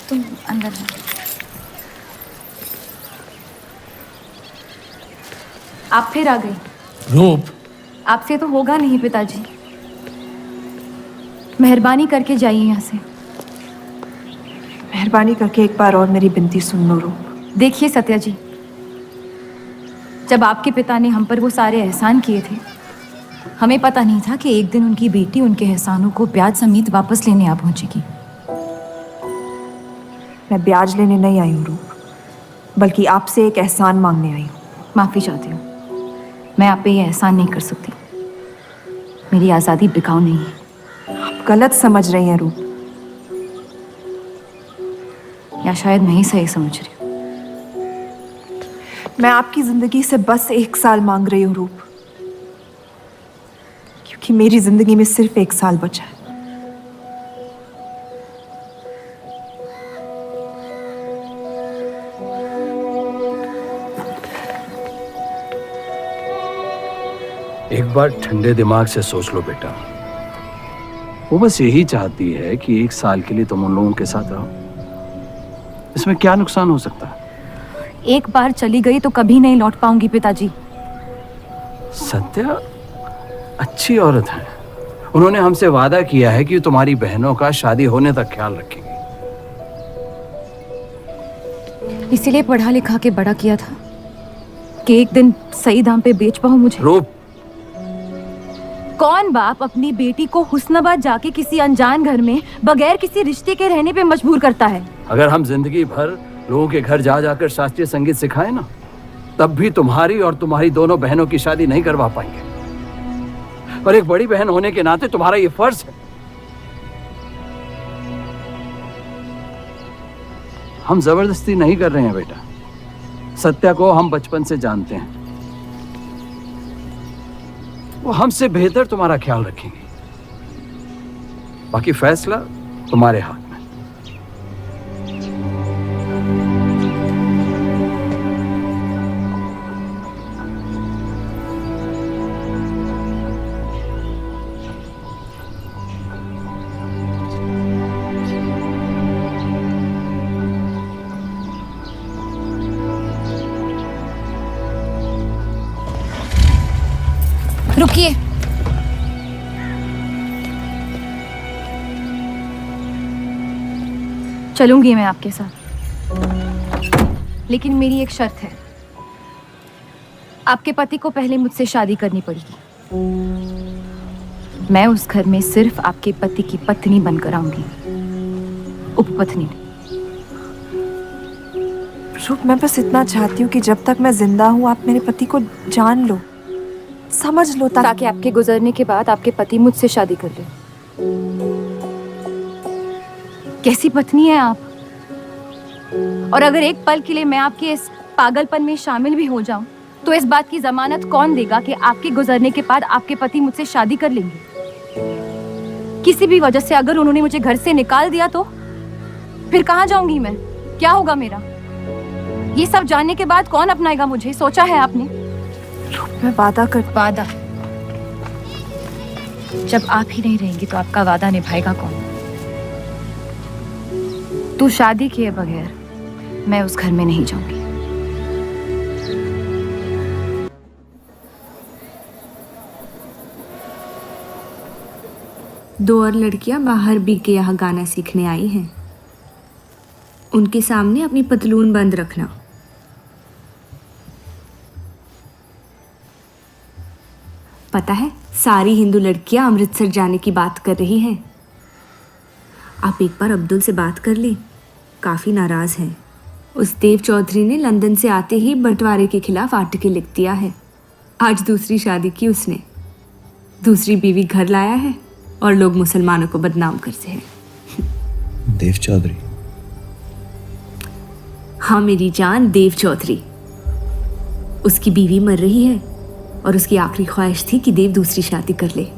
तुम अंदर जाओ। आप फिर आ गई। रूप, आपसे तो होगा नहीं पिताजी। मेहरबानी करके जाइए यहाँ से। मेहरबानी करके एक बार और मेरी विनती सुन लो रूप। देखिए सत्या जी, जब आपके पिता ने हम पर वो सारे एहसान किए थे, हमें पता नहीं था कि एक दिन उनकी बेटी उनके एहसानों को ब्याज समेत वापस लेने आ पहुंचेगी। मैं ब्याज लेने नहीं आई हूँ रूप, बल्कि आपसे एक एहसान मांगने आई हूँ। माफी चाहती हूँ, मैं आप पे ये एहसान नहीं कर सकती। मेरी आज़ादी बिकाऊ नहीं है। आप गलत समझ रही हैं रूप। या शायद मैं ही सही समझ रही हूँ। मैं आपकी जिंदगी से बस 1 साल मांग रही हूँ रूप, क्योंकि मेरी जिंदगी में सिर्फ 1 साल बचा है। एक बार ठंडे दिमाग से सोच लो बेटा। वो बस यही चाहती है कि 1 साल के लिए तुम उन लोगों के साथ रहो। इसमें क्या नुकसान हो सकता है? एक बार चली गई तो कभी नहीं लौट पाऊंगी पिताजी। सत्या अच्छी औरत है। उन्होंने हमसे वादा किया है कि तुम्हारी बहनों का शादी होने तक ख्याल रखेंगे। इसीलिए पढ़ा लिखा के बड़ा किया था कि एक दिन सही दाम पे बेच पाऊं मुझे। रूप, कौन बाप अपनी बेटी को हुस्नाबाद जाके किसी अनजान घर में बगैर किसी रिश्ते के रहने पे मजबूर करता है? अगर हम जिंदगी भर लोगों के घर जा जाकर शास्त्रीय संगीत सिखाए ना, तब भी तुम्हारी और तुम्हारी दोनों बहनों की शादी नहीं करवा पाएंगे। और एक बड़ी बहन होने के नाते तुम्हारा ये फर्ज है। हम जबरदस्ती नहीं कर रहे हैं बेटा। सत्या को हम बचपन से जानते हैं। वो हमसे बेहतर तुम्हारा ख्याल रखेंगे। बाकी फैसला तुम्हारे हाथ में। रुकिए। चलूंगी मैं आपके साथ, लेकिन मेरी एक शर्त है। आपके पति को पहले मुझसे शादी करनी पड़ेगी। मैं उस घर में सिर्फ आपके पति की पत्नी बनकर आऊंगी, उपपत्नी। रूप, मैं बस इतना चाहती हूँ कि जब तक मैं जिंदा हूँ आप मेरे पति को जान लो, समझ लो, ताकि आपके गुजरने के बाद आपके पति मुझसे शादी कर ले। कैसी पत्नी है आप? और अगर एक पल के लिए मैं आपके इस पागलपन में शामिल भी हो जाऊं, तो इस बात की जमानत कौन देगा कि आपके गुजरने के बाद आपके पति मुझसे शादी कर लेंगे? किसी भी वजह से अगर उन्होंने मुझे घर से निकाल दिया तो फिर कहाँ जाऊंगी मैं? क्या होगा मेरा? ये सब जानने के बाद कौन अपनाएगा मुझे? सोचा है आपने? मैं वादा वादा? जब आप ही नहीं रहेंगी तो आपका वादा निभाएगा कौन? तू शादी किए बगैर मैं उस घर में नहीं जाऊंगी। दो और लड़कियां बाहर बी के यहाँ गाना सीखने आई हैं। उनके सामने अपनी पतलून बंद रखना। पता है, सारी हिंदू लड़कियां अमृतसर जाने की बात कर रही हैं। आप एक बार अब्दुल से बात कर लें, काफ़ी नाराज़ हैं। उस देव चौधरी ने लंदन से आते ही बंटवारे के खिलाफ आर्टिकल लिख दिया है। आज दूसरी शादी की उसने, दूसरी बीवी घर लाया है और लोग मुसलमानों को बदनाम करते हैं। देव चौधरी? हाँ मेरी जान, देव चौधरी। उसकी बीवी मर रही है और उसकी आखिरी ख्वाहिश थी कि देव दूसरी शादी कर ले।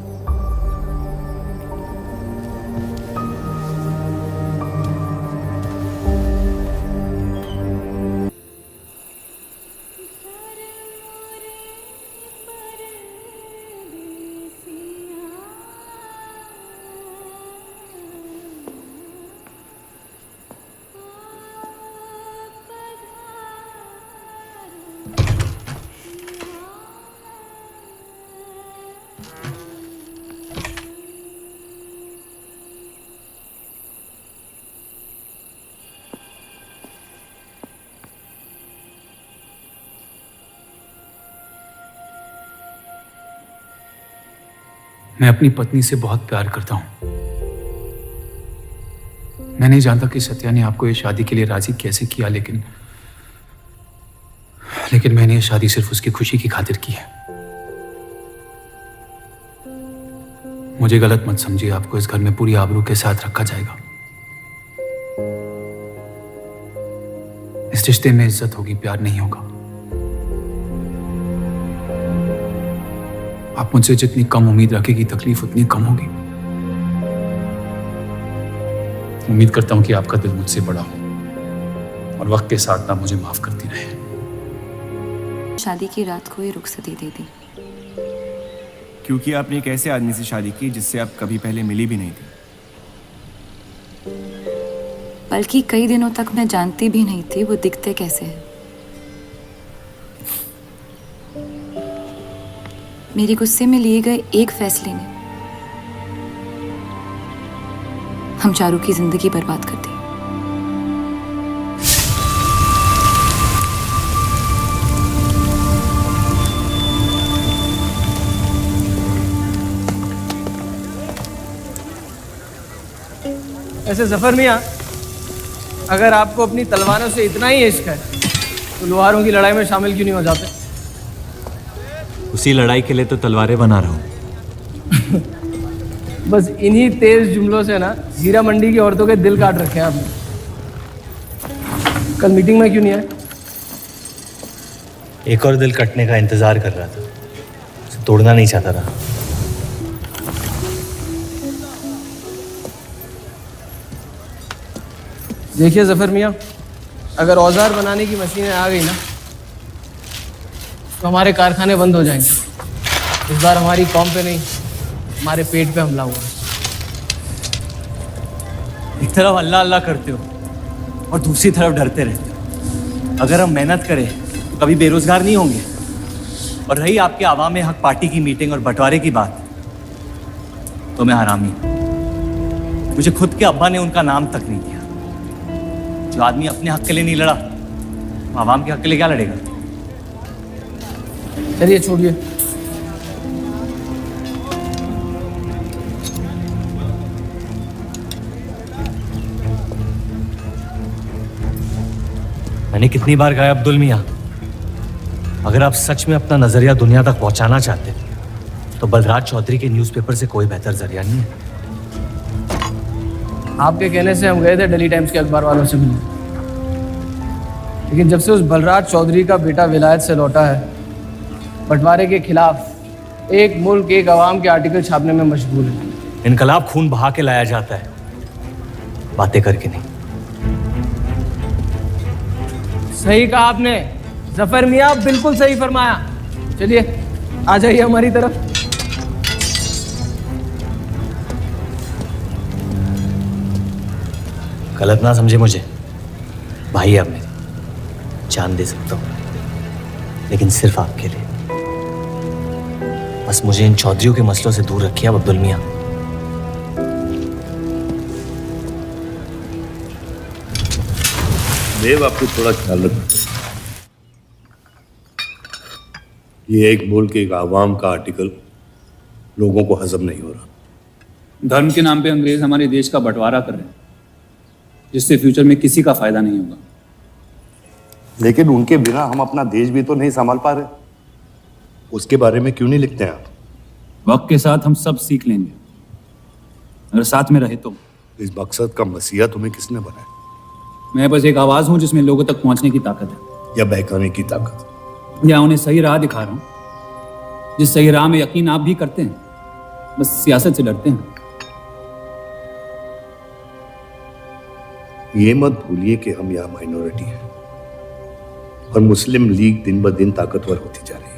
मैं अपनी पत्नी से बहुत प्यार करता हूं। मैं नहीं जानता कि सत्या ने आपको ये शादी के लिए राजी कैसे किया, लेकिन मैंने ये शादी सिर्फ उसकी खुशी की खातिर की है। मुझे गलत मत समझिए, आपको इस घर में पूरी आबरू के साथ रखा जाएगा। इस रिश्ते में इज्जत होगी, प्यार नहीं होगा। आप मुझसे जितनी कम उम्मीद रखेगी, तकलीफ उतनी कम होगी। उम्मीद करता हूं कि आपका दिल मुझसे बड़ा हो और वक्त के साथ ना मुझे माफ करती रहे। शादी की रात को ही रुखसती दे दी। क्योंकि आपने एक ऐसे आदमी से शादी की जिससे आप कभी पहले मिली भी नहीं थी। बल्कि कई दिनों तक मैं जानती भी नहीं थी वो दिखते कैसे हैं। मेरे गुस्से में लिए गए एक फैसले ने हम चारों की जिंदगी बर्बाद कर दी। ऐसे जफर मियाँ, अगर आपको अपनी तलवारों से इतना ही इश्क है तो लोहारों की लड़ाई में शामिल क्यों नहीं हो जाते? उसी लड़ाई के लिए तो तलवारें बना रहा हूँ। बस इन्हीं तेज जुमलों से ना जीरा मंडी की औरतों के दिल काट रखे हैं आपने। कल मीटिंग में क्यों नहीं आए? एक और दिल कटने का इंतजार कर रहा था, उसे तोड़ना नहीं चाहता था। देखिए जफर मियाँ, अगर औजार बनाने की मशीनें आ गई ना तो हमारे कारखाने बंद हो जाएंगे। इस बार हमारी कौम पे नहीं, हमारे पेट पे हमला हुआ। एक तरफ अल्लाह अल्लाह करते हो और दूसरी तरफ डरते रहते हो। अगर हम मेहनत करें तो कभी बेरोजगार नहीं होंगे। और रही आपके आवाम हक पार्टी की मीटिंग और बंटवारे की बात, तो मैं हरामी। मुझे खुद के अब्बा ने उनका नाम तक नहीं दिया। जो आदमी अपने हक के लिए नहीं लड़ा, वो आवाम के हक के लिए क्या लड़ेगा? चलिए छोड़िए। मैंने कितनी बार कहा अब्दुल मियाँ, अगर आप सच में अपना नजरिया दुनिया तक पहुंचाना चाहते हैं तो बलराज चौधरी के न्यूज़पेपर से कोई बेहतर जरिया नहीं है। आपके कहने से हम गए थे दिल्ली टाइम्स के अखबार वालों से मिलने, लेकिन जब से उस बलराज चौधरी का बेटा विलायत से लौटा है, बंटवारे के खिलाफ एक मुल्क एक आवाम के आर्टिकल छापने में मशगूल है। इनकलाब खून बहा के लाया जाता है, बातें करके नहीं। सही कहा आपने जफर मियाँ, बिल्कुल सही फरमाया। चलिए आ जाइए हमारी तरफ। गलत ना समझे मुझे, भाई है आप मेरे, जान दे सकता हूँ, लेकिन सिर्फ आपके लिए। बस मुझे इन चौधरियों के मसलों से दूर रखिए अब अब्दुल मियाँ। देव, आपको थोड़ा ख्याल रखना। ये एक मुल्क एक आवाम का आर्टिकल लोगों को हजम नहीं हो रहा। धर्म के नाम पे अंग्रेज हमारे देश का बंटवारा कर रहे हैं, जिससे फ्यूचर में किसी का फायदा नहीं होगा। लेकिन उनके बिना हम अपना देश भी तो नहीं संभाल पा रहे। उसके बारे में क्यों नहीं लिखते हैं आप? वक्त के साथ हम सब सीख लेंगे, अगर साथ में रहे तो। इस मकसद का मसीहा तुम्हें किसने बनाया? मैं बस एक आवाज हूं जिसमें लोगों तक पहुंचने की ताकत है। या बहकाने की ताकत? या उन्हें सही राह दिखा रहा हूं, जिस सही राह में यकीन आप भी करते हैं, बस सियासत से डरते हैं। ये मत भूलिए कि हम यहाँ माइनॉरिटी हैं और मुस्लिम लीग दिन ब दिन ताकतवर होती जा रही है।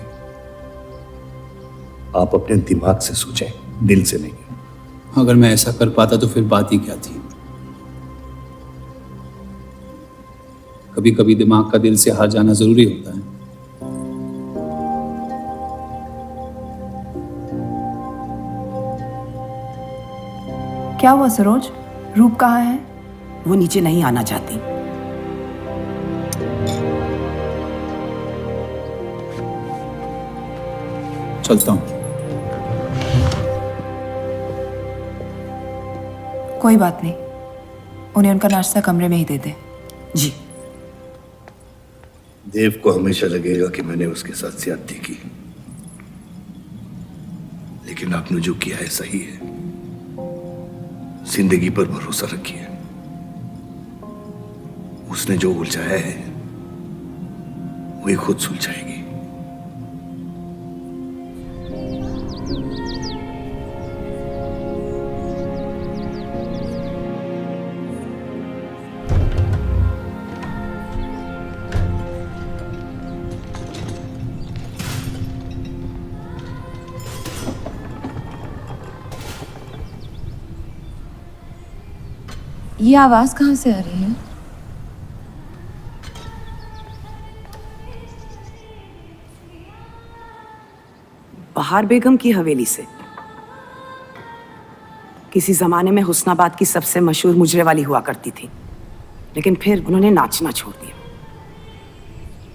आप अपने दिमाग से सोचें, दिल से नहीं। अगर मैं ऐसा कर पाता तो फिर बात ही क्या थी। कभी कभी दिमाग का दिल से हार जाना जरूरी होता है। क्या हुआ सरोज? रूप कहाँ है? वो नीचे नहीं आना चाहती। चलता हूं। कोई बात नहीं, उन्हें उनका नाश्ता कमरे में ही दे दे। जी। देव को हमेशा लगेगा कि मैंने उसके साथ ज्यादती की, लेकिन आपने जो किया है सही है। जिंदगी पर भरोसा रखिए, उसने जो उलझाया है वही खुद सुलझाएगी। ये आवाज कहाँ से आ रही है? बहार बेगम की हवेली से। किसी जमाने में हुस्नाबाद की सबसे मशहूर मुजरे वाली हुआ करती थी, लेकिन फिर उन्होंने नाचना छोड़ दिया।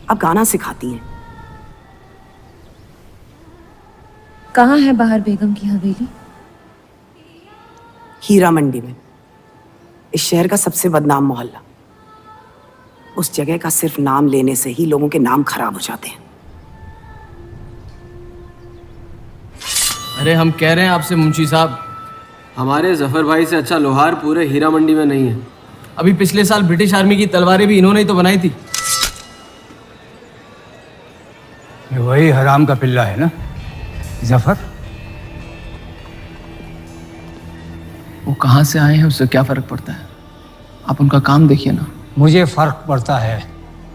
अब गाना सिखाती हैं। कहाँ है बहार बेगम की हवेली? हीरा मंडी में, इस शहर का सबसे बदनाम मोहल्ला। उस जगह का सिर्फ नाम लेने से ही लोगों के नाम खराब हो जाते हैं। अरे हम कह रहे हैं आपसे मुंशी साहब, हमारे जफर भाई से अच्छा लोहार पूरे हीरा मंडी में नहीं है। अभी पिछले साल ब्रिटिश आर्मी की तलवारें भी इन्होंने ही तो बनाई थी। ये वही हराम का पिल्ला है ना जफर? वो कहाँ से आए हैं उससे क्या फर्क पड़ता है, आप उनका काम देखिए ना। मुझे फर्क पड़ता है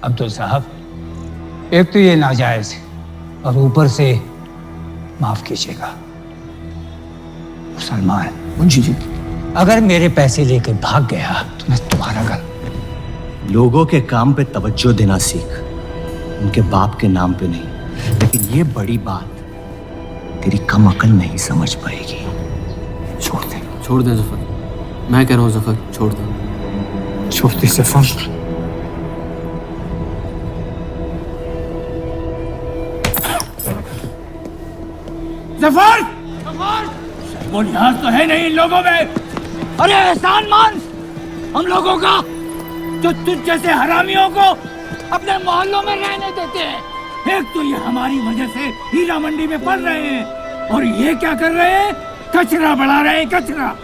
अब्दुल साहब। एक तो ये नाजायज और ऊपर से माफ कीजिएगा सलमान मुंशी जी, अगर मेरे पैसे लेकर भाग गया तो मैं तुम्हारा घर। लोगों के काम पे तवज्जो देना सीख, उनके बाप के नाम पे नहीं। लेकिन ये बड़ी बात तेरी कम अकल नहीं समझ पाएगी। छोड़ दे, छोड़ दे जफर, मैं कह रहा हूँ जफर छोड़ दे। छोड़ दे जफर। जफर! बुनियाद तो है नहीं इन लोगों में। अरे एहसान मान हम लोगों का, जो तुझ जैसे हरामियों को अपने मोहल्लों में रहने देते हैं। एक तो ये हमारी वजह से हीरा मंडी में पड़ रहे हैं, और ये क्या कर रहे हैं? कचरा बढ़ा रहे हैं, कचरा।